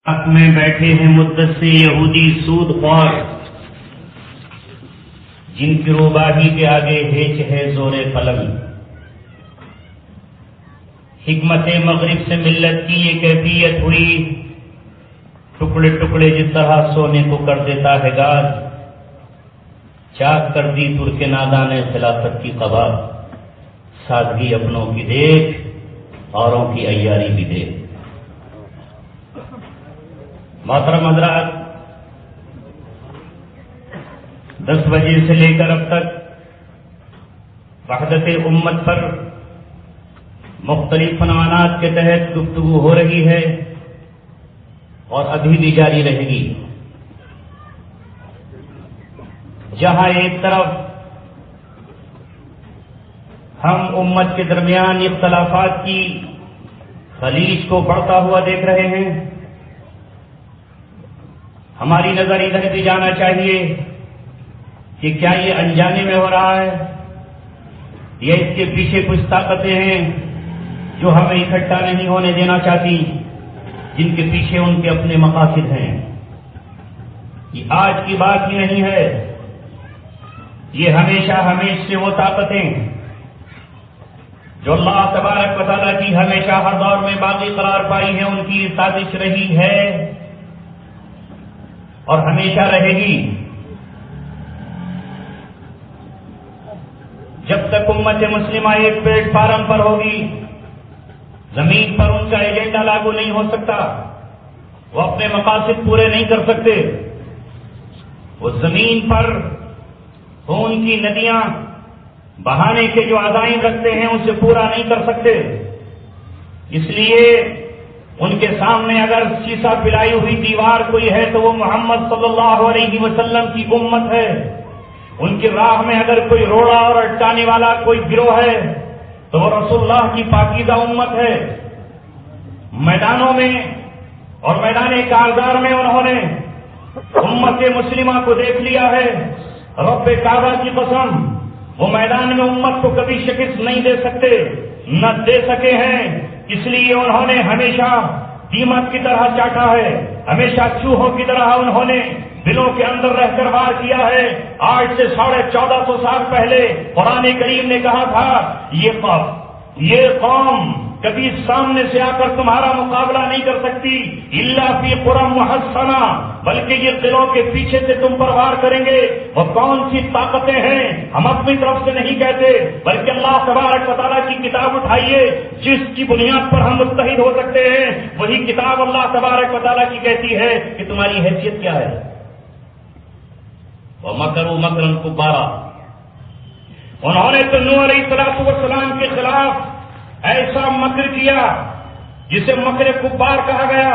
حق میں بیٹھے ہیں مدت سے یہودی سود خوار، جن کی روباہی کے آگے ہیچ ہے زور قلم۔ حکمت مغرب سے ملت کی یہ کیفیت ہوئی، ٹکڑے ٹکڑے جس طرح سونے کو کر دیتا ہے گاج، چاک کر دی ترک نادان خلافت کی قبا، سادگی اپنوں کی دیکھ اوروں کی عیاری بھی دیکھ۔ محترم حضرات، 10 بجے سے لے کر اب تک وحدت امت پر مختلف عنوانات کے تحت گفتگو ہو رہی ہے اور ابھی بھی جاری رہے گی۔ جہاں ایک طرف ہم امت کے درمیان اختلافات کی خلیج کو بڑھتا ہوا دیکھ رہے ہیں، ہماری نظر ادھر بھی جانا چاہیے کہ کیا یہ انجانے میں ہو رہا ہے یا اس کے پیچھے کچھ طاقتیں ہیں جو ہمیں اکٹھا نہیں ہونے دینا چاہتی، جن کے پیچھے ان کے اپنے مقاصد ہیں۔ یہ آج کی بات ہی نہیں ہے، یہ ہمیشہ سے وہ طاقتیں جو اللہ تبارک و تعالیٰ کی ہمیشہ ہر دور میں باقی قرار پائی ہیں، ان کی سازش رہی ہے اور ہمیشہ رہے گی۔ جب تک امت مسلمہ ایک پلیٹ فارم پر ہوگی، زمین پر ان کا ایجنڈا لاگو نہیں ہو سکتا، وہ اپنے مقاصد پورے نہیں کر سکتے، وہ زمین پر خون کی ندیاں بہانے کے جو عزائم رکھتے ہیں اسے پورا نہیں کر سکتے۔ اس لیے ان کے سامنے اگر شیشہ پلائی ہوئی دیوار کوئی ہے تو وہ محمد صلی اللہ علیہ وسلم کی امت ہے۔ ان کی راہ میں اگر کوئی روڑا اور اٹکانے والا کوئی گروہ ہے تو وہ رسول اللہ کی پاکیزہ امت ہے۔ میدانوں میں اور میدان کارزار میں انہوں نے امت مسلمہ کو دیکھ لیا ہے۔ رب کعبہ کی قسم، وہ میدان میں امت کو کبھی شکست نہیں دے سکتے، نہ دے سکے ہیں۔ اس لیے انہوں نے ہمیشہ دیمک کی طرح چاٹا ہے، ہمیشہ چوہوں کی طرح انہوں نے دلوں کے اندر رہ کر وار کیا ہے۔ آج سے 1450 سال پہلے قرآن کریم نے کہا تھا یہ قوم کبھی سامنے سے آ کر تمہارا مقابلہ نہیں کر سکتی، الا فی قرى محصنہ، بلکہ یہ قلعوں کے پیچھے سے تم پر وار کریں گے۔ وہ کون سی طاقتیں ہیں ہم اپنی طرف سے نہیں کہتے، بلکہ اللہ تبارک و تعالیٰ کی کتاب اٹھائیے، جس کی بنیاد پر ہم متحد ہو سکتے ہیں، وہی کتاب اللہ تبارک و تعالیٰ کی کہتی ہے کہ تمہاری حیثیت کیا ہے۔ وَمَكَرُوا مَكْرًا كُبَّارًا، انہوں نے تو نوح علیہ السلام کے خلاف ایسا مکر کیا جسے مکر کبار کہا گیا۔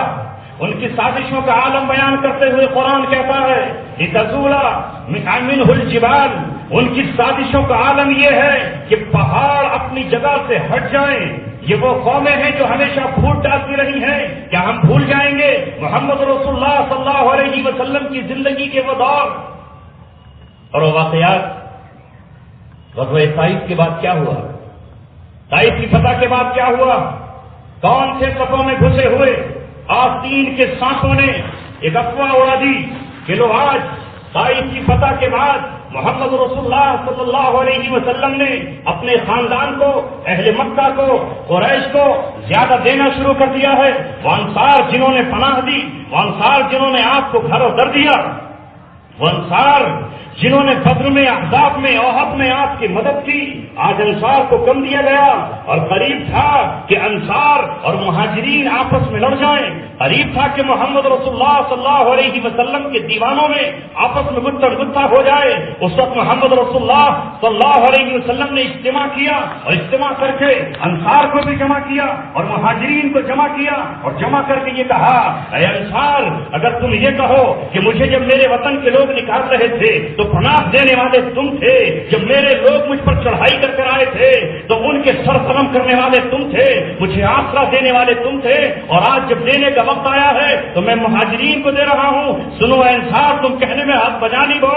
ان کی سازشوں کا عالم بیان کرتے ہوئے قرآن کہتا ہے لِتَزُولَ مِنْهُ الْجِبَالُ، ان کی سازشوں کا عالم یہ ہے کہ پہاڑ اپنی جگہ سے ہٹ جائیں۔ یہ وہ قومیں ہیں جو ہمیشہ پھوٹ ڈالتی رہی ہیں، کیا ہم بھول جائیں گے محمد رسول اللہ صلی اللہ علیہ وسلم کی زندگی کے وہ دور اور وہ واقعات؟ غزوہ طائف کے بعد کیا ہوا؟ طائف کی فتح کے بعد کیا ہوا؟ کون سے صفوں میں گھسے ہوئے آستین کے سانپوں نے ایک افواہ اڑا دی کہ لو آج طائف کی فتح کے بعد محمد رسول اللہ صلی اللہ علیہ وسلم نے اپنے خاندان کو، اہل مکہ کو، قریش کو زیادہ دینا شروع کر دیا ہے۔ وہ انصار جنہوں نے پناہ دی، وہ انصار جنہوں نے آپ کو گھر و در دیا، وہ انصار جنہوں نے بدر میں، احزاب میں، احد میں آپ کی مدد کی، آج انصار کو کم دیا گیا۔ اور قریب تھا کہ انصار اور مہاجرین آپس میں لڑ جائیں، قریب تھا کہ محمد رسول اللہ صلی اللہ علیہ وسلم کے دیوانوں میں آپس میں گتھا ہو جائے۔ اس وقت محمد رسول اللہ صلی اللہ علیہ وسلم نے اجتماع کیا اور اجتماع کر کے انصار کو بھی جمع کیا اور مہاجرین کو جمع کیا اور جمع کر کے یہ کہا، اے انصار، اگر تم یہ کہو کہ مجھے جب میرے وطن کے لوگ نکال رہے تھے تو پناہ دینے والے تم تھے. جب میرے لوگ مجھ پر چڑھائی کر کر آئے تھے تو ان کے سر قلم کرنے والے تم تھے, مجھے آسرا دینے والے تم تھے. اور آج جب دینے کا وقت آیا ہے تو میں مہاجرین کو دے رہا ہوں. سنو اے انصار, تم کہنے میں ہاتھ بجانی ہو,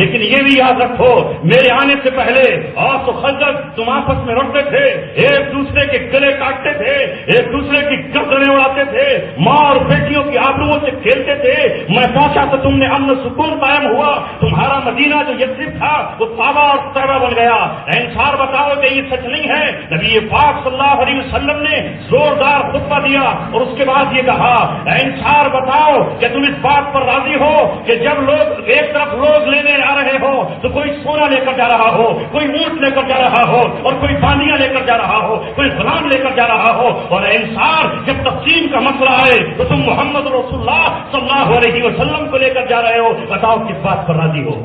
لیکن یہ بھی یاد رکھو میرے آنے سے پہلے اور تو خلق تم آپس میں لڑتے تھے, ایک دوسرے کے گلے کاٹتے تھے, ایک دوسرے کی گردنیں اڑاتے تھے, ماں اور بیٹیوں کی آبروؤں سے کھیلتے تھے. میں پہنچا تو تم نے امن سکون قائم ہوا, تمہارا مدینہ جو یثرب تھا وہ طابہ اور طیبہ بن گیا. انصار بتاؤ کہ یہ سچ نہیں ہے؟ نبی پاک صلی اللہ علیہ وسلم نے زوردار خطبہ دیا اور اس کے بعد یہ کہا, انصار بتاؤ کہ تم اس بات پر راضی ہو کہ جب لوگ ایک طرف لوگ لینے آ رہے ہو تو کوئی سونا لے کر جا رہا ہو, کوئی اونٹ لے کر جا رہا ہو, اور کوئی باندیاں لے کر جا رہا ہو, کوئی غلام لے کر جا رہا ہو, اور انصار جب تقسیم کا مسئلہ آئے تو تم محمد رسول اللہ صلی اللہ علیہ وسلم کو لے کر جا رہے ہو. بتاؤ کس بات پر راضی ہو؟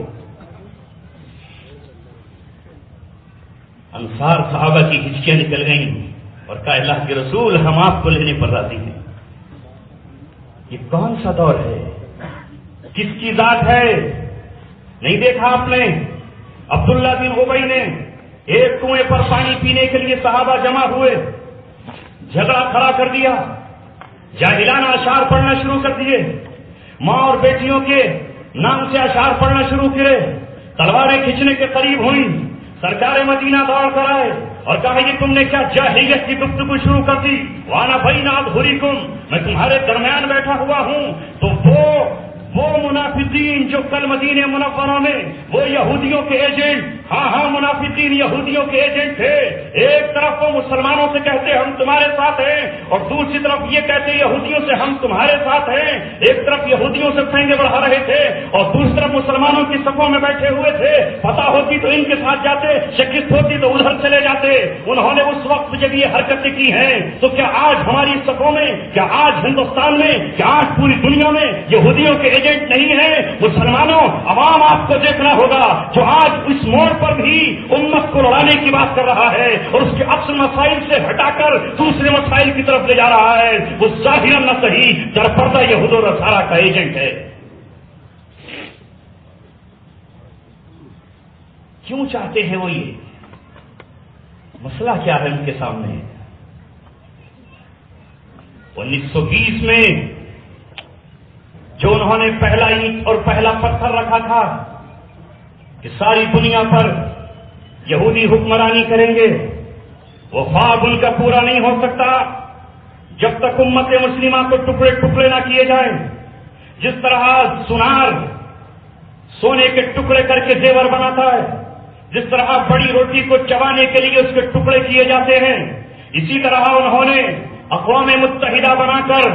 انصار صحابہ کی ہچکیاں نکل گئیں اور کہا اللہ کے رسول ہم آپ کو لینے پر راضی ہیں. یہ کون سا دور ہے؟ کس کی ذات ہے؟ نہیں دیکھا آپ نے عبداللہ بن ابی نے ایک کنویں پر پانی پینے کے لیے صحابہ جمع ہوئے, جھگڑا کھڑا کر دیا, جاہلانہ اشعار پڑھنا شروع کر دیے, ماں اور بیٹیوں کے نام سے اشعار پڑھنا شروع کرے, تلواریں کھینچنے کے قریب ہوئیں. سرکار مدینہ دوڑ کر آئے اور کہا یہ تم نے کیا جاہلیت کی گفتگو شروع کر دی؟ وانا بین اظہرکم, میں تمہارے درمیان بیٹھا ہوا ہوں. تو وہ منافقین جو کل مدینہ منورہ میں وہ یہودیوں کے ایجنٹ, ہاں منافقین یہودیوں کے ایجنٹ تھے. ایک طرف وہ مسلمانوں سے کہتے ہم تمہارے ساتھ ہیں, اور دوسری طرف یہ کہتے یہودیوں سے ہم تمہارے ساتھ ہیں. ایک طرف یہودیوں سے پھینگے بڑھا رہے تھے اور دوسری طرف مسلمانوں کی صفوں میں بیٹھے ہوئے تھے. پتہ ہوتی تو ان کے ساتھ جاتے, شکست ہوتی تو ادھر چلے جاتے. انہوں نے اس وقت جب یہ حرکتیں کی ہیں تو کیا آج ہماری صفوں میں, کیا آج ہندوستان میں, کیا آج پوری دنیا میں یہودیوں کے ایجنٹ نہیں ہے؟ مسلمانوں, عوام آپ کو دیکھنا ہوگا جو آج اس موڑ پر بھی امت کو لڑانے کی بات کر رہا ہے اور اس کے اصل مسائل سے ہٹا کر دوسرے مسائل کی طرف لے جا رہا ہے, وہ ظاہراً نہ صحیح در پردہ یہود و نصارہ کا ایجنٹ ہے. کیوں چاہتے ہیں وہ یہ؟ مسئلہ کیا ہے ان کے سامنے؟ 1920 میں جو انہوں نے پہلا اینٹ اور پہلا پتھر رکھا تھا کہ ساری دنیا پر یہودی حکمرانی کریں گے, وہ خواب ان کا پورا نہیں ہو سکتا جب تک امت مسلمہ کو ٹکڑے ٹکڑے نہ کیے جائیں. جس طرح سونار سونے کے ٹکڑے کر کے زیور بناتا ہے, جس طرح بڑی روٹی کو چبانے کے لیے اس کے ٹکڑے کیے جاتے ہیں, اسی طرح انہوں نے اقوام متحدہ بنا کر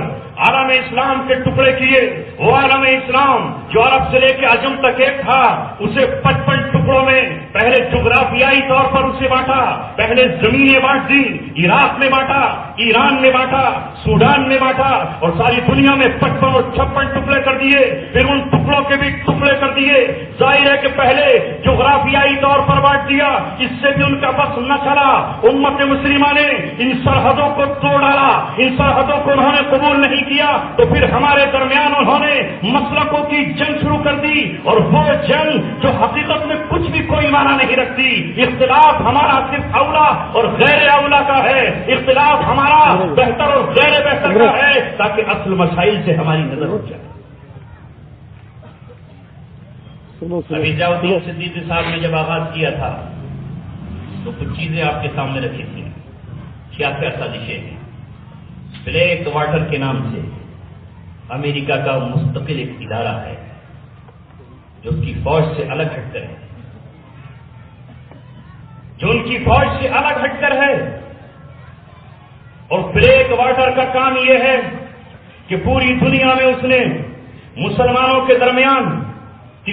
عالم اسلام کے ٹکڑے کیے. وہ عالم اسلام جو عرب سے لے کے عجم تک ایک تھا, اسے 55 ٹکڑوں میں پہلے جغرافیائی طور پر اسے بانٹا. پہلے زمینیں بانٹ دی, عراق میں بانٹا, ایران میں بانٹا, سوڈان میں بانٹا, اور ساری دنیا میں 55 اور 56 ٹکڑے کر دیے. پھر ان ٹکڑوں کے بھی ٹکڑے کر دیے. ظاہر ہے کہ پہلے جغرافیائی طور پر بانٹ دیا, اس سے بھی ان کا بس نہ چلا. امت مسلمہ نے ان سرحدوں کو توڑ ڈالا, ان سرحدوں کو انہوں نے قبول نہیں کیا, تو پھر ہمارے درمیان انہوں نے مسلکوں کی جنگ شروع کر دی. اور وہ جنگ جو حقیقت میں کچھ بھی کوئی معنی نہیں رکھتی. اختلاف ہمارا صرف اولا اور غیر اولا کا ہے, اختلاف ہمارا بہتر اور غیر بہتر کا ہے, تاکہ اصل مسائل سے ہماری نظر اٹھ جائے. ابھی ضیاءالدین صدیقی صاحب نے جب آغاز کیا تھا تو کچھ چیزیں آپ کے سامنے رکھی تھیں. کیا سازشیں ہیں؟ بلیک واٹر کے نام سے امریکہ کا مستقل ایک ادارہ ہے جو اس کی فوج سے الگ ہٹ کر ہے, جو ان کی فوج سے الگ ہٹ کر ہے. اور بلیک واٹر کا کام یہ ہے کہ پوری دنیا میں اس نے مسلمانوں کے درمیان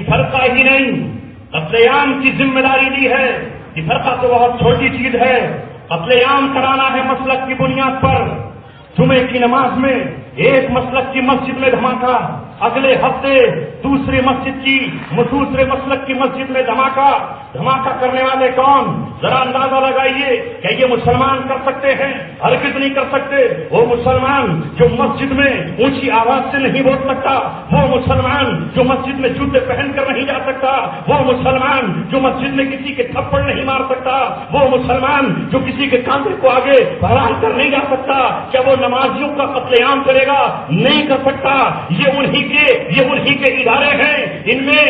فرقہ ہی نہیں, قتل عام کی ذمہ داری دی ہے. یہ فرقہ تو بہت چھوٹی چیز ہے, قتل عام کرانا ہے مسلک کی بنیاد پر. جمعے کی نماز میں ایک مسلک کی مسجد میں دھماکہ, اگلے ہفتے دوسری مسلک کی مسجد میں دھماکہ کرنے والے کون؟ ذرا اندازہ لگائیے کہ یہ مسلمان کر سکتے ہیں؟ ہرگز نہیں کر سکتے۔ وہ مسلمان جو مسجد میں اونچی آواز سے نہیں بول سکتا، وہ مسلمان جو مسجد میں جوتے پہن کر نہیں جا سکتا، وہ مسلمان جو مسجد میں کسی کے تھپڑ نہیں مار سکتا، وہ مسلمان جو کسی کے کاندھے کو آگے بڑھا کر نہیں جا سکتا، کیا وہ نمازیوں کا قتل عام کرے گا؟ نہیں کر سکتا۔ یہ انہی کے ادارے ہیں، ان میں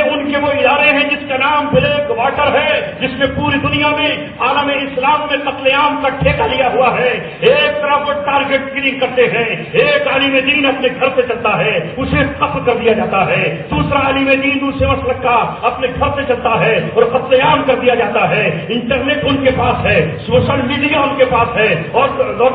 ان کے وہ ادارے ہیں جس کا نام بلیک واٹر ہے، جس میں پوری دنیا میں عالم اسلام میں قتل عام کا ٹھیکہ لیا ہوا ہے۔ ایک طرف وہ ٹارگٹ کلنگ کرتے ہیں، ایک عالم دین اپنے گھر سے چلتا ہے، اسے قتل کر دیا جاتا ہے، دوسرا عالم دین دوسرے مسلک کا اپنے گھر سے چلتا ہے اور قتل عام کر دیا جاتا ہے۔ انٹرنیٹ ان کے پاس ہے، سوشل میڈیا ان کے پاس ہے اور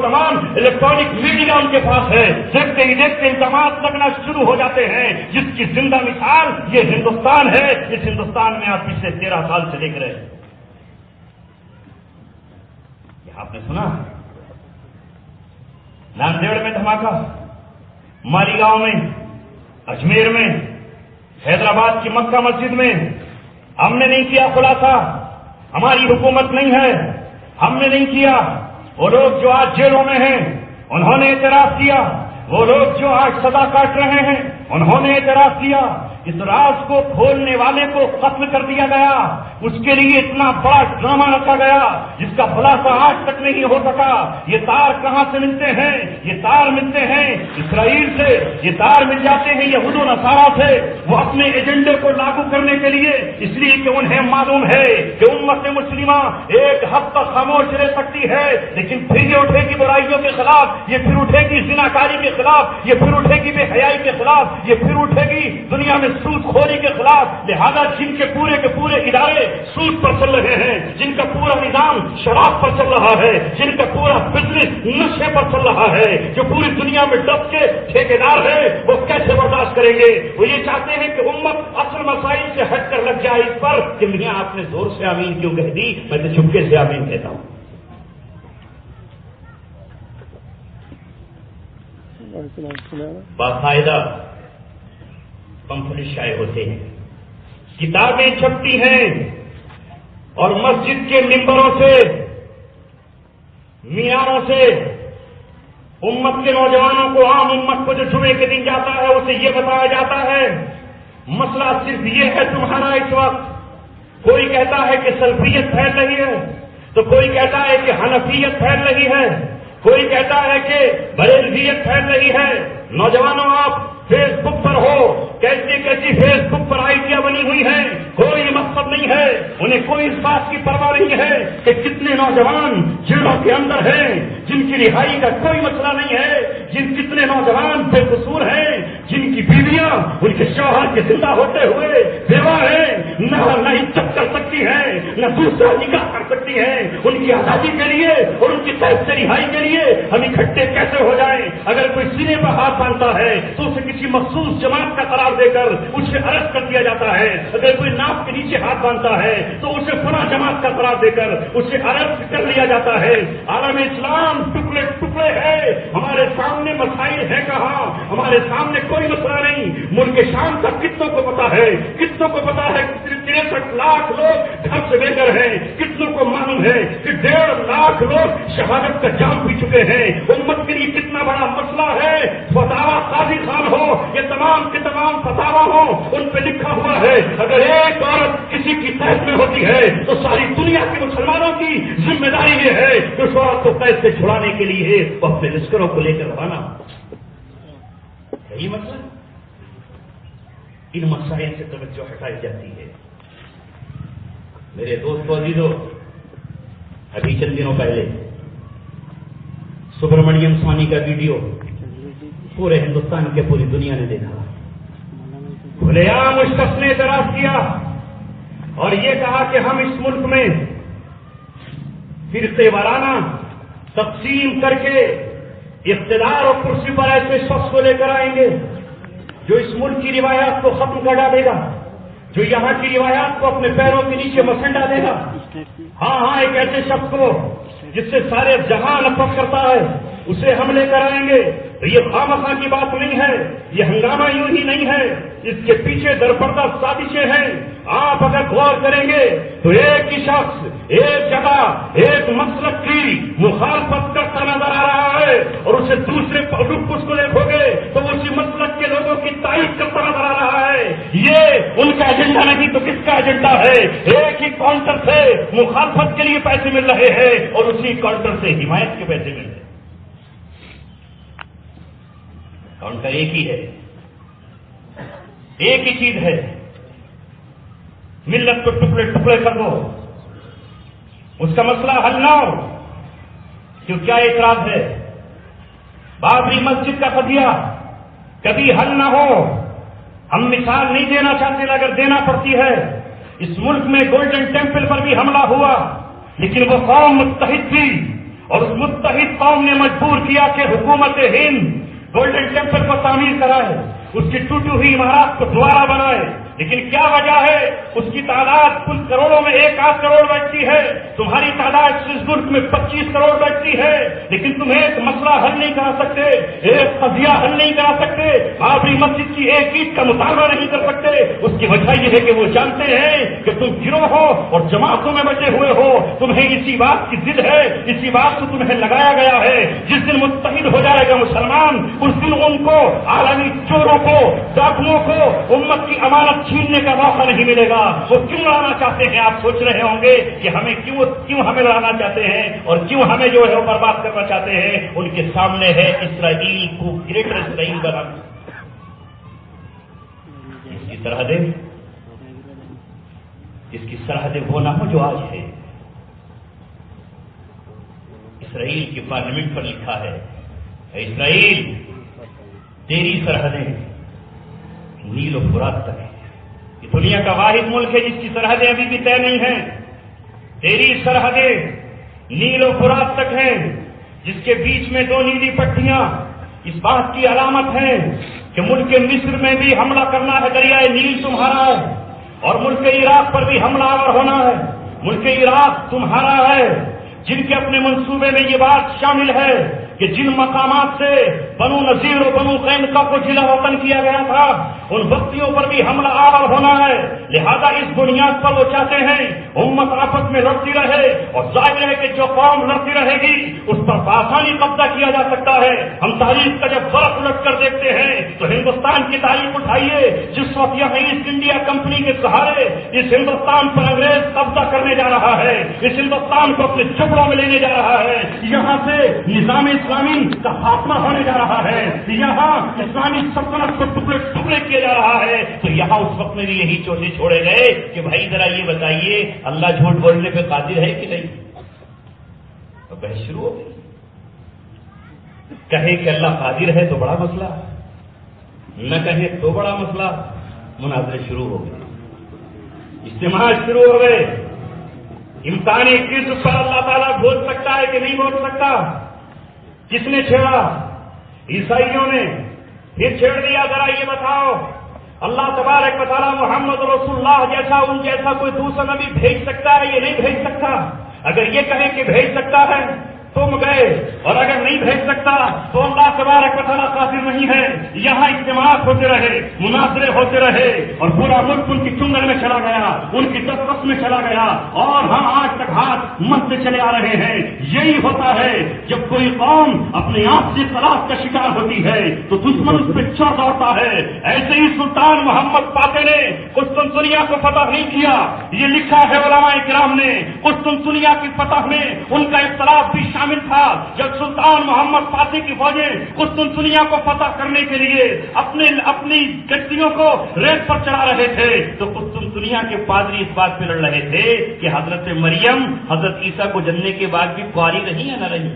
تمام الیکٹرانک میڈیا ان کے پاس ہے۔ دیکھتے ہی دیکھتے الزامات لگنا شروع ہو جاتے ہیں، جس کی زندہ مثال یہ ہندوستان ہے۔ اس ہندوستان میں آپ پچھلے 13 سال سے دیکھ رہے ہیں۔ یہ آپ نے سنا ناندیڑ میں دھماکہ، مالیگاؤں میں، اجمیر میں، حیدرآباد کی مکہ مسجد میں۔ ہم نے نہیں کیا خلاصہ، ہماری حکومت نہیں ہے، ہم نے نہیں کیا۔ وہ لوگ جو آج جیلوں میں ہیں انہوں نے اعتراف کیا، وہ لوگ جو آج سزا کاٹ رہے ہیں انہوں نے اعتراف کیا۔ اس راز کو کھولنے والے کو قتل کر دیا گیا، اس کے لیے اتنا بڑا ڈرامہ رکھا گیا جس کا خلاصہ آج تک نہیں ہو سکا۔ یہ تار کہاں سے ملتے ہیں؟ یہ تار ملتے ہیں اسرائیل سے، یہ تار مل جاتے ہیں یہود و نصارا سے۔ وہ اپنے ایجنڈے کو لاگو کرنے کے لیے، اس لیے کہ انہیں معلوم ہے کہ امت مسلمہ ایک حد تک خاموش رہ سکتی ہے، لیکن پھر یہ اٹھے گی برائیوں کے خلاف، یہ پھر اٹھے گی زناکاری کے خلاف، یہ پھر اٹھے گی بے حیائی کے خلاف، یہ پھر اٹھے گی دنیا میں سود خوری کے خلاف۔ لہذا جن کے پورے ادارے سود پر چل رہے ہیں، جن کا پورا نظام شراب پر چل رہا ہے، جن کا پورا بزنس نشے پر چل رہا ہے، جو پوری دنیا میں ڈب کے ٹھیکیدار ہیں، وہ کیسے برداشت کریں گے؟ وہ یہ چاہتے ہیں کہ امت اصل مسائل سے ہٹ کر لگ جائے اس پر کہ میاں آپ نے زور سے آمین کیوں کہہ دی، میں تو چپکے سے آمین کہتا ہوں۔ باقاعدہ پمفلٹ شائع ہوتے ہیں، کتابیں چھپتی ہیں اور مسجد کے ممبروں سے، میناروں سے امت کے نوجوانوں کو، عام امت کو جو جمعے کے دن جاتا ہے اسے یہ بتایا جاتا ہے مسئلہ صرف یہ ہے تمہارا اس وقت۔ کوئی کہتا ہے کہ سلفیت پھیل رہی ہے تو کوئی کہتا ہے کہ حنفیت پھیل رہی ہے، کوئی کہتا ہے کہ بریلویت پھیل رہی ہے۔ نوجوانوں آپ فیس بک پر ہو، کیسی فیس بک پر آئیڈیا بنی ہوئی ہے، کوئی مقصد نہیں ہے، انہیں کوئی اس بات کی پرواہ نہیں ہے کہ کتنے نوجوان جیلوں کے اندر ہیں جن کی رہائی کا کوئی مسئلہ نہیں ہے، کتنے نوجوان بے قصور ہیں جن کی بیویاں ان کے شوہر کے زندہ ہوتے ہوئے بیوہ ہیں، نہ عزت کر سکتی ہیں، نہ دوسرا نکاح کر سکتی ہیں۔ ان کی آزادی کے لیے اور ان کی قید سے رہائی کے لیے ہم اکٹھے کیسے ہو جائیں؟ اگر کوئی سینے پر ہاتھ باندھتا ہے تو اسے کسی مخصوص جماعت کا قرار دے کر اسے ارسٹ کر دیا جاتا ہے، اگر کوئی ناف کے نیچے ہاتھ باندھتا ہے تو اسے فلاں جماعت کا قرار دے کر اسے ارسٹ کر لیا جاتا ہے۔ عالم اسلام ٹکڑے ٹکڑے ہے، ہمارے سامنے مسائل ہے کہاں؟ ہمارے سامنے کوئی مسئلہ نہیں۔ ملک شام کا کتنوں کو پتا ہے، کتنوں کو پتا ہے 63 لاکھ لوگ گھر سے بے گھر ہیں، کتنوں کو معلوم ہے کہ 1.5 لاکھ لوگ شہادت کا جام پی چکے ہیں۔ امت کے لیے کتنا بڑا مسئلہ ہے۔ فتاوا قاضی خان ہو، یہ تمام کے تمام فتاوا ہو، ان پہ لکھا ہوا ہے اگر ایک عورت کسی کی قید میں ہوتی ہے تو ساری دنیا کے مسلمانوں کی ذمہ داری یہ ہے کہ اس عورت کو قید سے چھڑانے کے لیے وہ اپنے لشکروں کو لے کر روانہ۔ یہی مسئلہ، ان مسائل سے توجہ ہٹائی جاتی ہے۔ میرے دوستوں عزیزوں، ابھی چند دنوں پہلے سبرمنیم سوانی کا ویڈیو پورے ہندوستان کے پوری دنیا نے دیکھا۔ کھلے عام اس شخص نے اعتراف کیا اور یہ کہا کہ ہم اس ملک میں فرقے وارانہ تقسیم کر کے اقتدار اور کرسی پر ایسے شخص کو لے کر آئیں گے جو اس ملک کی روایات کو ختم کر ڈالے گا، جو یہاں کی روایات کو اپنے پیروں کے نیچے مسل ڈالے گا۔ ہاں ایک ایسے شخص کو جس سے سارے جہاں نفرت کرتا ہے اسے ہم لے کر آئیں گے، تو یہ خامخواہ کی بات نہیں ہے، یہ ہنگامہ یوں ہی نہیں ہے، اس کے پیچھے درپردہ سازشیں ہیں۔ آپ اگر غور کریں گے تو ایک ہی شخص ایک جگہ ایک مسلک کی مخالفت کرتا نظر آ رہا ہے، اور اسے دوسرے رخ اس کو دیکھو گے تو اسی مسلک کے لوگوں کی تعریف کرتا نظر آ رہا ہے۔ یہ ان کا ایجنڈا نہیں تو کس کا ایجنڈا ہے؟ ایک ہی کاؤنٹر سے مخالفت کے لیے پیسے مل رہے ہیں اور اسی کاؤنٹر سے حمایت کے پیسے مل رہے ہیں۔ کاؤنٹر ایک ہی ہے، ایک ہی چیز ہے، ملت کو ٹکڑے ٹکڑے کر دو، اس کا مسئلہ حل نہ ہو۔ کیوں کیا اعتراض ہے؟ بابری مسجد کا قضیہ کبھی حل نہ ہو۔ ہم مثال نہیں دینا چاہتے، اگر دینا پڑتی ہے۔ اس ملک میں گولڈن ٹیمپل پر بھی حملہ ہوا، لیکن وہ قوم متحد تھی، اور اس متحد قوم نے مجبور کیا کہ حکومت ہند گولڈن ٹیمپل کو تعمیر کرائے، اس کی ٹوٹی ہوئی عمارات کو دوبارہ بنائے۔ لیکن کیا وجہ ہے؟ اس کی تعداد کل کروڑوں میں 1-8 کروڑ بیٹھتی ہے، تمہاری تعداد اس ملک میں 25 کروڑ بیٹھتی ہے، لیکن تم ایک مسئلہ حل نہیں کرا سکتے، ایک قضیہ حل نہیں کرا سکتے، بابری مسجد کی ایک اینٹ کا مطالبہ نہیں کر سکتے۔ اس کی وجہ یہ ہے کہ وہ جانتے ہیں کہ تم گروہ ہو اور جماعتوں میں بٹے ہوئے ہو، تمہیں اسی بات کی ضد ہے، اسی بات کو تمہیں لگایا گیا ہے۔ جس دن متحد ہو جائے گا مسلمان، اس دن ان کو عالمی چوروں کو، ڈاکوؤں کو امت کی امانت چھیننے کا موقع نہیں ملے گا۔ وہ کیوں لانا چاہتے ہیں؟ آپ سوچ رہے ہوں گے کہ ہمیں کیوں ہمیں لانا چاہتے ہیں اور کیوں ہمیں جو ہے وہ برباد کرنا چاہتے ہیں۔ ان کے سامنے ہے اسرائیل کو گریٹر اسرائیل بنانا، اس کی سرحدیں وہ نہ ہو جو آج ہے۔ اسرائیل کی پارلیمنٹ پر لکھا ہے، اسرائیل تیری سرحدیں نیل و فرات تک ہے۔ یہ دنیا کا واحد ملک ہے جس کی سرحدیں ابھی بھی طے نہیں ہیں۔ تیری سرحدیں نیل و فرات تک ہیں، جس کے بیچ میں 2 نیلی پٹیاں اس بات کی علامت ہے کہ ملک مصر میں بھی حملہ کرنا ہے، دریائے نیل تمہارا ہے، اور ملک عراق پر بھی حملہ آور ہونا ہے، ملک عراق تمہارا ہے۔ جن کے اپنے منصوبے میں یہ بات شامل ہے کہ جن مقامات سے بنو نذیر و بنو قینقاع کو جلا وطن کیا گیا تھا، ان بستیوں پر بھی حملہ آور ہونا ہے۔ لہذا اس بنیاد پر وہ چاہتے ہیں امت آپس میں لڑتی رہے، اور ظاہر ہے کہ جو قوم لڑتی رہے گی اس پر بآسانی قبضہ کیا جا سکتا ہے۔ ہم تاریخ کا جب فرق الٹ کر دیکھتے ہیں تو ہندوستان کی تاریخ اٹھائیے، جس وقت یہاں ایسٹ انڈیا کمپنی کے سہارے اس ہندوستان پر انگریز قبضہ کرنے جا رہا ہے، اس ہندوستان کو اپنے چپڑوں میں لینے جا رہا ہے، یہاں سے نظام اسلامی کا خاتمہ ہونے جا رہا ہے، یہاں اسلامی سلطنت کو ٹکڑے ٹکڑے کیا جا رہا ہے، تو یہاں اس وقت میں بھی یہی چوٹے چھوڑے گئے کہ بھائی ذرا یہ بتائیے اللہ جھوٹ بولنے پہ قادر ہے کہ نہیں؟ تو بحث شروع ہو گئی۔ کہے کہ اللہ قادر ہے تو بڑا مسئلہ، نہ کہے تو بڑا مسئلہ، مناظرے شروع ہو گئے، اجتماع شروع ہو گئے۔ امکانی کس پر اللہ تعالیٰ بول سکتا ہے کہ نہیں بول سکتا؟ کس نے چھیڑا؟ عیسائیوں نے پھر چھیڑ دیا۔ ذرا یہ بتاؤ، اللہ تبارک و تعالیٰ محمد رسول اللہ جیسا ان جیسا کوئی دوسرا نبی بھیج سکتا ہے؟ یہ نہیں بھیج سکتا۔ اگر یہ کہیں کہ بھیج سکتا ہے تم گئے، اور اگر نہیں بھیج سکتا تو اللہ تبارک و تعالیٰ قادر نہیں ہے۔ یہاں اجتماعات ہوتے رہے، مناظرے ہوتے رہے، اور پورا ملک ان کی چنگل میں چلا گیا، ان کی دسترس میں چلا گیا، اور ہم آج تک ہاتھ ملتے چلے آ رہے ہیں۔ یہی ہوتا ہے جب کوئی قوم اپنے آپ سے طلاق کا شکار ہوتی ہے تو دشمن اس پہ چڑھ دوڑتا ہے۔ ایسے ہی سلطان محمد فاتح نے قسطنطنیہ کو فتح نہیں کیا، یہ لکھا ہے علماء کرام نے۔ قسطنطنیہ کی فتح میں ان کا اختلاف بھی شامل تھا۔ جب سلطان محمد فاتح کی فوجیں قسطنطنیہ کو فتح کرنے کے لیے اپنی کشتیوں کو ریت پر چڑھا رہے تھے تو قسطنطنیہ کے پادری اس بات پہ لڑ رہے تھے کہ حضرت مریم حضرت عیسیٰ کو جننے کے بعد بھی کنواری رہی یا نہ رہی؟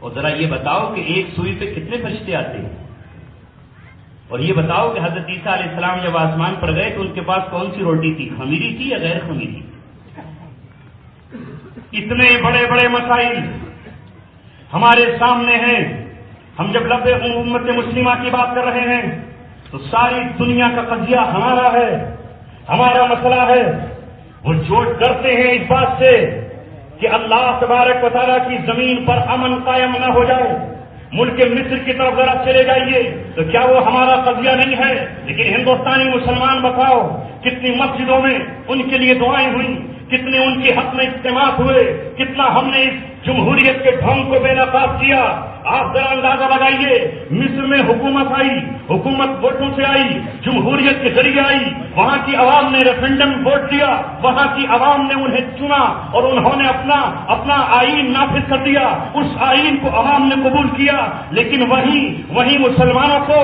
اور ذرا یہ بتاؤ کہ ایک سوئی پہ کتنے فرشتے آتے ہیں؟ اور یہ بتاؤ کہ حضرت عیسیٰ علیہ السلام جب آسمان پر گئے تو ان کے پاس کون سی روٹی تھی، خمیری تھی یا غیر خمیری؟ اتنے بڑے بڑے مسائل ہمارے سامنے ہیں۔ ہم جب لب امت مسلمہ کی بات کر رہے ہیں تو ساری دنیا کا قضیہ ہمارا ہے، ہمارا مسئلہ ہے۔ وہ جو ڈرتے ہیں اس بات سے کہ اللہ تبارک و تعالیٰ کی زمین پر امن قائم نہ ہو جائے، ملک مصر کی طرف ذرا چلے جائیے تو کیا وہ ہمارا قضیہ نہیں ہے؟ لیکن ہندوستانی مسلمان بتاؤ کتنی مسجدوں میں ان کے لیے دعائیں ہوئیں، کتنے ان کے حق میں اجتماع ہوئے، کتنا ہم نے اس جمہوریت کے ڈھونگ کو بے نقاب کیا۔ آپ ذرا اندازہ لگائیے، مصر میں حکومت آئی، حکومت ووٹوں سے آئی، جمہوریت کے ذریعے آئی، وہاں کی عوام نے ریفرنڈم ووٹ دیا، وہاں کی عوام نے انہیں چنا اور انہوں نے اپنا آئین نافذ کر دیا، اس آئین کو عوام نے قبول کیا۔ لیکن وہیں مسلمانوں کو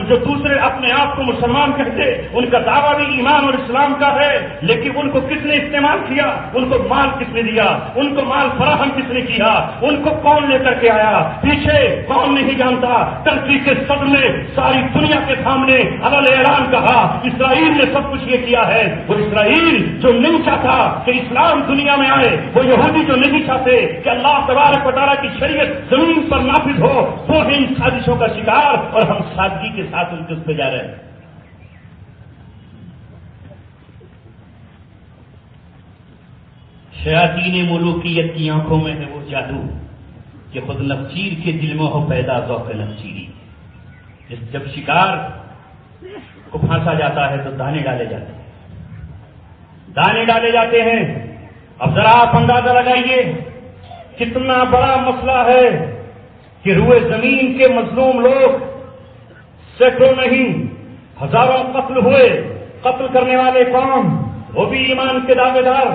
جو دوسرے اپنے آپ کو مسلمان کہتے، ان کا دعویٰ بھی ایمان اور اسلام کا ہے، لیکن ان کو کس نے استعمال کیا؟ ان کو مال کس نے دیا؟ ان کو مال فراہم کس نے کیا؟ ان کو کون لے کر کے آیا؟ پیچھے کون نہیں جانتا؟ ترکی کے صدر نے ساری دنیا کے سامنے علل اعلان کہا اسرائیل نے سب کچھ یہ کیا ہے۔ وہ اسرائیل جو نہیں چاہتا کہ اسلام دنیا میں آئے، وہ یہودی جو نہیں چاہتے کہ اللہ تبارک و تعالیٰ کی شریعت زمین پر نافذ ہو، وہ ان سازشوں کا شکار، اور ہم سادگی کے ساتھ ان کے اس پہ جا رہے ہیں۔ شیاطین ملوکیت کی آنکھوں میں ہے وہ جادو کہ خود نفچیر کے دل میں ہو پیدا ذوق نفچیری۔ جب شکار کو پھانسا جاتا ہے تو دانے ڈالے جاتے ہیں۔ اب ذرا آپ اندازہ لگائیے کتنا بڑا مسئلہ ہے کہ روئے زمین کے مظلوم لوگ سینکڑوں نہیں ہزاروں قتل ہوئے۔ قتل کرنے والے کون؟ وہ بھی ایمان کے دعوے دار۔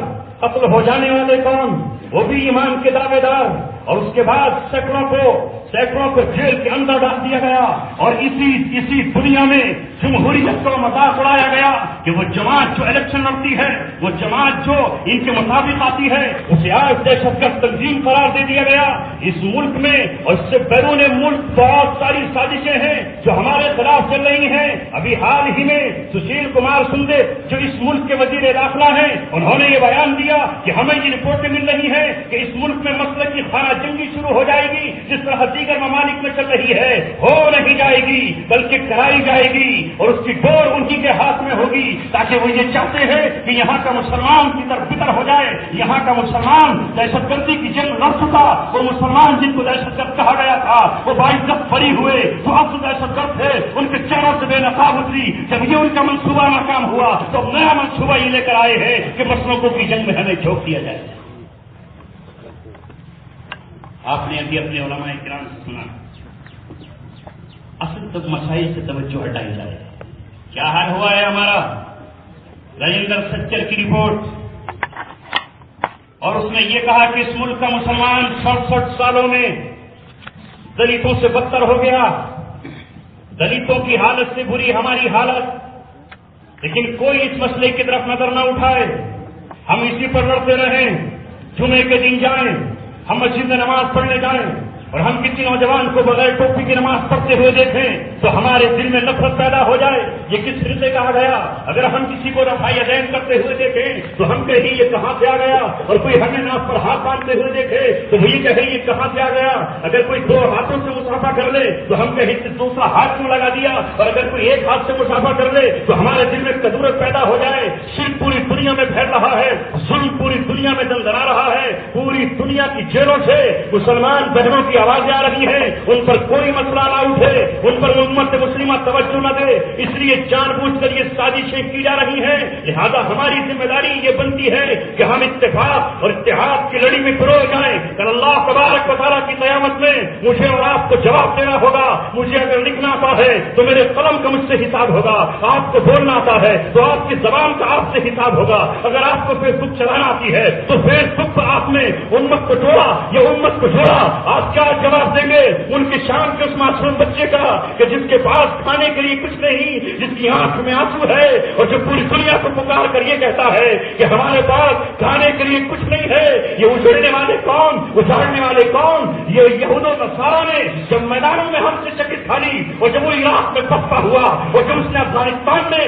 قتل ہو جانے والے کون؟ وہ بھی ایمان کے دعوے دار۔ اور اس کے بعد سینکڑوں کو جیل کے اندر ڈال دیا گیا، اور اسی دنیا میں جمہوریت کو مذاق اڑایا گیا کہ وہ جماعت جو الیکشن لڑتی ہے، وہ جماعت جو ان کے مطابق آتی ہے، اسے آج دہشت گرد تنظیم قرار دے دیا گیا۔ اس ملک میں اور اس سے بیرون ملک بہت ساری سازشیں ہیں جو ہمارے خلاف چل رہی ہیں۔ ابھی حال ہی میں سشیل کمار سندے جو اس ملک کے وزیر داخلہ ہیں، انہوں نے یہ بیان دیا کہ ہمیں یہ رپورٹیں مل رہی ہیں کہ اس ملک میں مسلک کی خانہ جنگی شروع ہو جائے گی، جس طرح دیگر ممالک میں چل رہی ہے۔ ہو نہیں جائے گی بلکہ کرائی جائے گی، اور اس کی ڈور انہی کے ہاتھ میں ہوگی، تاکہ وہ یہ چاہتے ہیں کہ یہاں کا مسلمان کدھر بتر ہو جائے۔ یہاں کا مسلمان دہشت گردی کی جنگ لڑ چکا، وہ مسلمان جن کو دہشت گرد کہا گیا تھا وہ باعزت بری ہوئے، جو اصل دہشت گرد تھے ان کے چہروں سے بے نقاب اتری۔ جب یہ ان کا منصوبہ ناکام ہوا تو نیا منصوبہ یہ لے کر آئے ہیں کہ مسلمانوں کی جنگ میں ہمیں جھونک دیا جائے۔ آپ نے ابھی اپنے علماء کرام سے سنا، اصل تک مسائل سے توجہ ہٹائی جائے۔ کیا حال ہوا ہے ہمارا؟ راجندر سچر کی رپورٹ، اور اس نے یہ کہا کہ اس ملک کا مسلمان 67 سالوں میں دلتوں سے بدتر ہو گیا۔ دلتوں کی حالت سے بری ہماری حالت، لیکن کوئی اس مسئلے کی طرف نظر نہ اٹھائے۔ ہم اسی پر لڑتے رہیں، جمعے کے دن جائیں، ہم مسجد میں نماز پڑھنے جائیں، اور ہم کسی نوجوان کو بغیر ٹوپی کی نماز پڑھتے ہوئے دیکھیں تو ہمارے دل میں نفرت پیدا ہو جائے۔ یہ کس طرح سے کہا گیا؟ اگر ہم کسی کو رفع یدین کرتے ہوئے دیکھیں تو ہم کہیں یہ کہاں سے آ گیا، اور کوئی ہمیں ناف پر ہاتھ باندھتے ہوئے دیکھے تو وہ یہ کہیں یہ کہاں سے آ گیا۔ اگر کوئی 2 ہاتھوں سے مسافہ کر لے تو ہم کہیں دوسرا ہاتھ کیوں لگا دیا، اور اگر کوئی 1 ہاتھ سے مسافہ کر لے تو ہمارے دل میں کدورت پیدا ہو جائے۔ شرک پوری دنیا میں پھیل رہا ہے، ظلم پوری دنیا میں دندنا رہا ہے، پوری دنیا کی جیلوں سے مسلمان بہنوں کی آوازیں آ رہی ہیں، ان پر کوئی مسئلہ نہ اٹھے، ان پر امت مسلمہ توجہ نہ دے، اس لیے جان بوجھ کر یہ سازشیں کی جا رہی ہیں۔ لہذا ہماری ذمہ داری یہ بنتی ہے کہ ہم اتفاق اور اتحاد کی لڑی میں پروئے جائیں۔ کل اللہ تبارک و تعالیٰ کی قیامت میں مجھے اور آپ کو جواب دینا ہوگا۔ مجھے اگر لکھنا آتا ہے تو میرے قلم کا مجھ سے حساب ہوگا، آپ کو بولنا آتا ہے تو آپ کی زبان کا آپ سے حساب ہوگا۔ اگر آپ کو فیس بک چلانا آتی ہے تو فیس بک پر آپ نے امت کو جوڑا یا امت کو جوڑا، آپ کیا جواب دیں گے ان کی شان کے اس معصوم بچے کا کہ جس کے پاس کھانے کے لیے کچھ نہیں، جس کی آنکھ میں آنسو ہے، اور جو پوری دنیا کو پکار کر یہ کہتا ہے کہ ہمارے پاس کھانے کے لیے کچھ نہیں ہے؟ یہ اجڑنے والے کون، اجاڑنے والے کون؟ یہ یہود و نصارہ نے جب میدانوں میں ہم سے شکست کھا لی، اور جب وہ عراق میں پسپا ہوا، اور جب اس نے افغانستان میں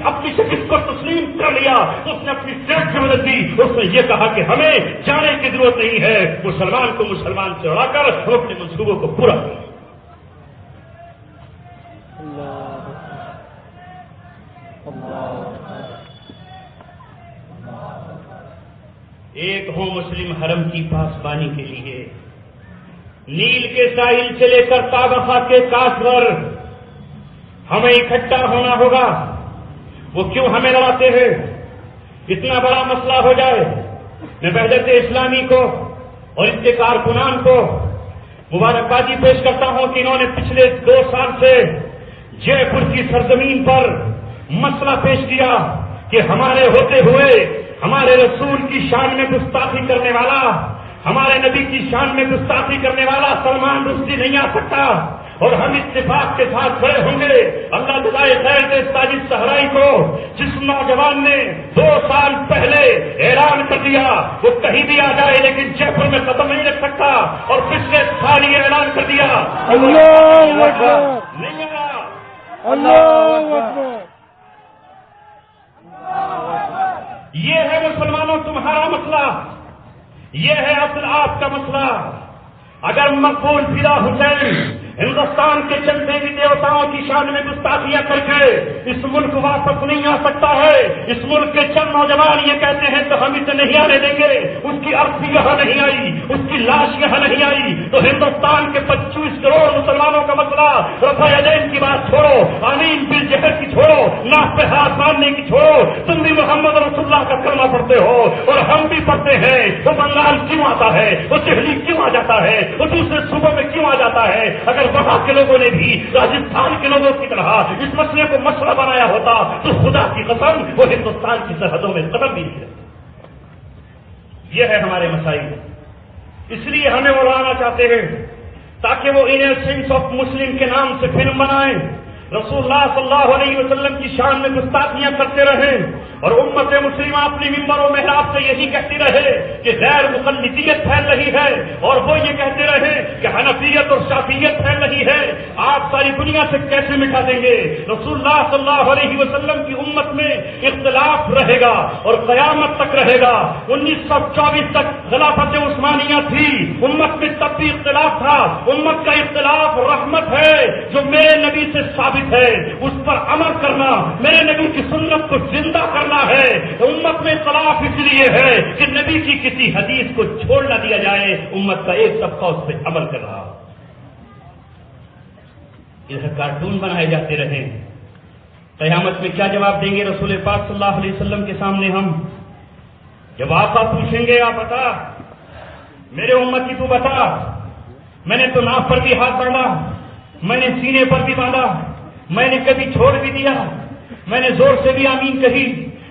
اپنی شکست کو تسلیم کر لیا تو اس نے اپنی سیٹ سے مدد دی۔ اس نے یہ کہا کہ ہمیں جانے کی ضرورت نہیں ہے، مسلمان کو مسلمان سے لڑا کر ہم اپنے منصوبوں کو پورا کریں۔ ایک ہو مسلم حرم کی پاسبانی کے لیے نیل کے ساحل سے لے کر طابقہ کے کاش پر ہمیں اکٹھا ہونا ہوگا. وہ کیوں ہمیں لڑاتے ہیں؟ اتنا بڑا مسئلہ ہو جائے. میں وحدت اسلامی کو اور اس کے کارکنان کو مبارکبادی پیش کرتا ہوں کہ انہوں نے پچھلے 2 سال سے جے پور کی سرزمین پر مسئلہ پیش کیا کہ ہمارے ہوتے ہوئے ہمارے رسول کی شان میں گستاخی کرنے والا، ہمارے نبی کی شان میں گستاخی کرنے والا سلمان رشدی نہیں آ سکتا، اور ہم اتفاق کے ساتھ کھڑے ہوں گے. اللہ تعالی خیر دے ساجد صحرائی کو، جس نوجوان نے 2 سال پہلے اعلان کر دیا وہ کہیں بھی آ جائے لیکن جے پور میں قدم نہیں رکھ سکتا، اور پچھلے سال یہ اعلان کر دیا اللہ اکبر، نہیں آیا. اللہ اکبر. یہ ہے مسلمانوں تمہارا مسئلہ، یہ ہے اصل آپ کا مسئلہ. اگر مقبول فدا حسین ہندوستان کے چند دیوی دیوتاؤں کی شان میں گستاخیاں کر کے اس ملک واپس نہیں آ سکتا ہے، اس ملک کے چند نوجوان یہ کہتے ہیں تو ہم اسے نہیں آنے دیں گے، اس کی ارتھی یہاں نہیں آئی، اس کی لاش یہاں نہیں آئی، تو ہندوستان کے 25 کروڑ مسلمانوں کا مسئلہ رفع یدین کی بات چھوڑو، آمین بالجہر کی چھوڑو، ناف پہ ہاتھ باندھنے کی چھوڑو. تم بھی محمد رسول اللہ کا کلمہ پڑھتے ہو اور ہم بھی پڑھتے ہیں. وہ بنگال کیوں آتا ہے؟ وہ دہلی کیوں آ جاتا ہے؟ وہ دوسرے صوبوں میں کیوں آ جاتا ہے؟ اگر وہاں کے لوگوں نے بھی راجستھان کے لوگوں کی طرح اس مسئلے کو مسئلہ بنایا ہوتا تو خدا کی قسم وہ ہندوستان کی سرحدوں میں قدم بھی نہیں رکھتا. یہ ہے ہمارے مسائل. اس لیے ہمیں وہ لانا چاہتے ہیں تاکہ وہ انر سینس آف مسلم کے نام سے فلم بنائیں، رسول اللہ صلی اللہ علیہ وسلم کی شان میں گستاخیاں کرتے رہیں، اور امت مسلمہ اپنی ممبر و محراب سے یہی کہتی رہے کہ غیر مقلدیت پھیل رہی ہے، اور وہ یہ کہتے رہے کہ حنفیت اور شافعیت پھیل رہی ہے. آپ ساری دنیا سے کیسے مٹا دیں گے؟ رسول اللہ صلی اللہ علیہ وسلم کی امت میں اختلاف رہے گا اور قیامت تک رہے گا. 1924 تک خلافت عثمانیہ تھی، امت میں تب بھی اختلاف تھا. امت کا اختلاف رحمت ہے جو میرے نبی سے ثابت ہے، اس پر عمل کرنا، میرے نبی کی سنت کو زندہ کرنا ہے. امت میں اختلاف اس لیے ہے کہ نبی کی کسی حدیث کو چھوڑ نہ دیا جائے، امت کا ایک طبقہ اس پہ عمل کر رہا ہو. ادھر کارٹون بنائے جاتے رہے. قیامت میں کیا جواب دیں گے رسول پاک صلی اللہ علیہ وسلم کے سامنے ہم؟ جب آپ پوچھیں گے آپ بتا میرے امت کی، تو بتا میں نے تو ناف پر بھی ہاتھ باندھا، میں نے سینے پر بھی باندھا، میں نے کبھی چھوڑ بھی دیا، میں نے زور سے بھی آمین کہی،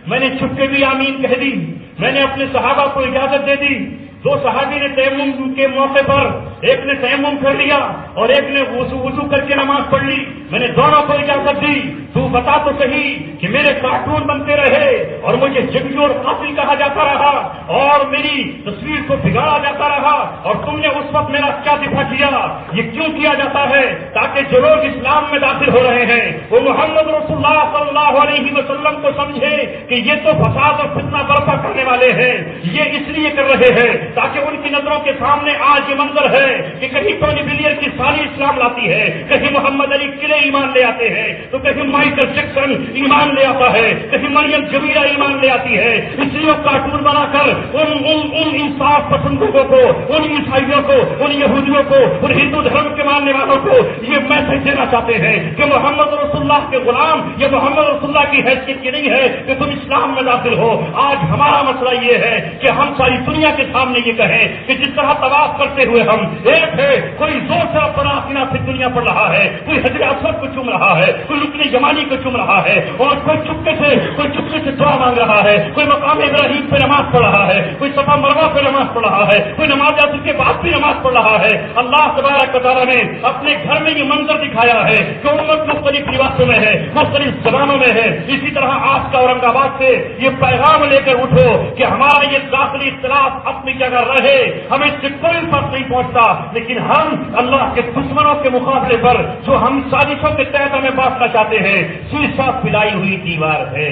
میں نے چھپ کے بھی آمین کہہ دی، میں نے اپنے صحابہ کو اجازت دے دی. 2 صحابی نے تیمم کے موقع پر ایک نے تیمم کر لیا اور ایک نے وضو کر کے نماز پڑھ لی، میں نے دونوں کو اجازت دی. تو بتا تو صحیح کہ میرے کارٹون بنتے رہے اور مجھے جنگجو اور قاتل کہا جاتا رہا اور میری تصویر کو بگاڑا جاتا رہا، اور تم نے اس وقت میرا کیا دفاع کیا؟ یہ کیوں کیا جاتا ہے؟ تاکہ جو لوگ اسلام میں داخل ہو رہے ہیں وہ محمد رسول اللہ صلی اللہ علیہ وسلم کو سمجھے کہ یہ تو فساد اور فتنہ برپا کرنے والے ہیں. یہ اس لیے کر رہے ہیں تاکہ ان کی نظروں کے سامنے آج یہ منظر ہے کہ کہیں ٹونی بلیئر کی ساری اسلام لاتی ہے، کہیں محمد علی قلعے ایمان لے آتے ہیں، تو کہیں مائیکل جیکسن ایمان لے آتا ہے، کہیں مریم جمیلہ ایمان لے آتی ہے. اس لیے کارٹون بنا کر ان انصاف پسند لوگوں کو، ان عیسائیوں کو، ان یہودیوں کو، ان ہندو دھرم کے ماننے والوں کو یہ میسج دینا چاہتے ہیں کہ محمد رسول اللہ کے غلام یا محمد رسول اللہ کی حیثیت یہ نہیں ہے کہ تم اسلام میں داخل ہو. آج ہمارا مسئلہ یہ ہے کہ ہم ساری دنیا کے سامنے یہ کہیں کہ جس طرح طواف کرتے ہوئے ہم ایک ہے، کوئی زور سے اپنا اپنا پھر دنیا پڑھ رہا ہے، کوئی حجر اسود کو چوم رہا ہے، کوئی رکن یمانی کو چوم رہا ہے، اور کوئی چپکے سے دعا مانگ رہا ہے، کوئی مقام ابراہیم پہ نماز پڑھ رہا ہے، کوئی صفا مروہ پہ نماز پڑھ رہا ہے، کوئی نماز اثر کے بعد بھی نماز پڑھ رہا ہے. اللہ تبارک و تعالیٰ نے اپنے گھر میں یہ منظر دکھایا ہے کہ امت مختلف لباسوں میں ہے، مختلف زبانوں میں ہے. اسی طرح آپ کا اورنگ آباد سے یہ پیغام لے کر اٹھو کہ ہمارا یہ داخلی اختلاف اپنی جگہ رہے، ہمیں اس سے کوئی فرق نہیں پہنچتا، لیکن ہم اللہ کے دشمنوں کے مقابلے پر جو ہم سازشوں کے تحت ہمیں بانٹنا چاہتے ہیں شیشہ پلائی ہوئی دیوار ہے.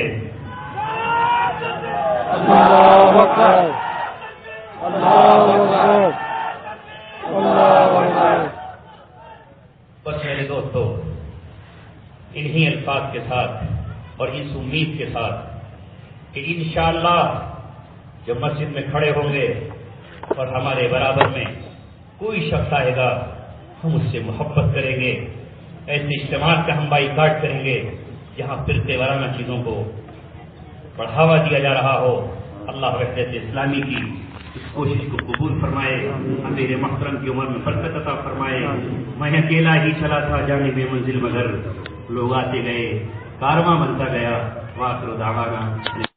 اللہ اکبر، اللہ اکبر، اللہ اکبر. بس میرے دوستو، انہی الفاظ کے ساتھ اور اس امید کے ساتھ کہ انشاءاللہ جب مسجد میں کھڑے ہوں گے اور ہمارے برابر میں کوئی شخص آئے گا ہم اس سے محبت کریں گے. ایسے اجتماعات کا ہم بائیکاٹ کریں گے جہاں فرقے وارانہ چیزوں کو بڑھاوا دیا جا رہا ہو. اللہ وحدت اسلامی کی اس کوشش کو قبول فرمائے. امیر محترم کی عمر میں برکت عطا فرمائے. میں اکیلا ہی چلا تھا جانب منزل مگر لوگ آتے گئے کارواں بنتا گیا. وآخر دعوانا